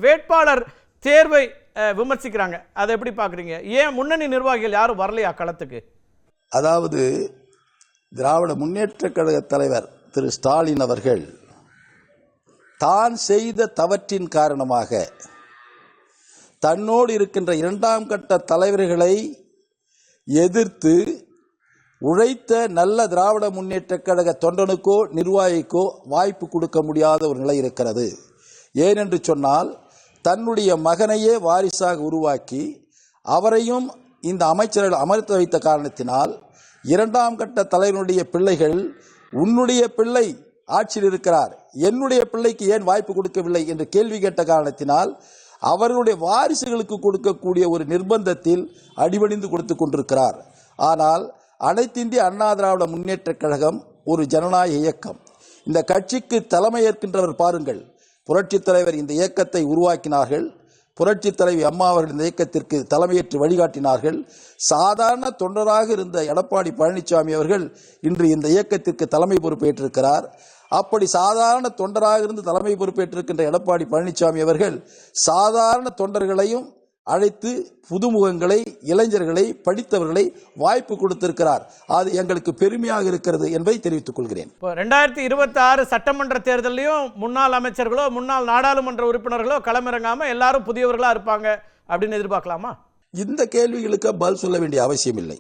வேட்பாளர் தேர்வை விமர்சிக்கிறாங்க. அதை எப்படி பார்க்குறீங்க? ஏன் முன்னணி நிர்வாகிகள் யாரும் வரலையா களத்துக்கு? அதாவது திராவிட முன்னேற்ற கழக தலைவர் திரு ஸ்டாலின் அவர்கள் தான் செய்த தவற்றின் காரணமாக தன்னோடு இருக்கின்ற இரண்டாம் கட்ட தலைவர்களை எதிர்த்து உழைத்த நல்ல திராவிட முன்னேற்ற கழக தொண்டனுக்கோ நிர்வாகிக்கோ வாய்ப்பு கொடுக்க முடியாத ஒரு நிலை இருக்கிறது. ஏனென்று சொன்னால் தன்னுடைய மகனையே வாரிசாக உருவாக்கி அவரையும் இந்த அமைச்சர்கள் அமர்த்த வைத்த காரணத்தினால் இரண்டாம் கட்ட தலைவனுடைய பிள்ளைகள் உன்னுடைய பிள்ளை ஆட்சியில் இருக்கிறார், என்னுடைய பிள்ளைக்கு ஏன் வாய்ப்பு கொடுக்கவில்லை என்று கேள்வி கேட்ட காரணத்தினால் அவர்களுடைய வாரிசுகளுக்கு கொடுக்கக்கூடிய ஒரு நிர்பந்தத்தில் அடிபணிந்து கொடுத்து கொண்டிருக்கிறார். ஆனால் அனைத்திந்திய அண்ணா திராவிட முன்னேற்ற கழகம் ஒரு ஜனநாயக இயக்கம். இந்த கட்சிக்கு தலைமை ஏற்கின்றவர் பாருங்கள், புரட்சித் தலைவர் இந்த இயக்கத்தை உருவாக்கினார்கள். புரட்சித் தலைவி அம்மா அவர்கள் இந்த இயக்கத்திற்கு தலைமையேற்று வழிகாட்டினார்கள். சாதாரண தொண்டராக இருந்த எடப்பாடி பழனிசாமி அவர்கள் இன்று இந்த இயக்கத்திற்கு தலைமை பொறுப்பேற்றிருக்கிறார். அப்படி சாதாரண தொண்டராக இருந்து தலைமை பொறுப்பேற்றிருக்கின்ற எடப்பாடி பழனிசாமி அவர்கள் சாதாரண தொண்டர்களையும் அழைத்து புதுமுகங்களை, இளைஞர்களை, படித்தவர்களை வாய்ப்பு கொடுத்திருக்கிறார். அது எங்களுக்கு பெருமையாக இருக்கிறது என்பதை தெரிவித்துக் கொள்கிறேன். 2026 சட்டமன்ற தேர்தலையும் முன்னாள் அமைச்சர்களோ முன்னாள் நாடாளுமன்ற உறுப்பினர்களோ களமிறங்காம எல்லாரும் புதியவர்களா இருப்பாங்க அப்படின்னு எதிர்பார்க்கலாமா? இந்த கேள்விகளுக்கு பதில் சொல்ல வேண்டிய அவசியம் இல்லை.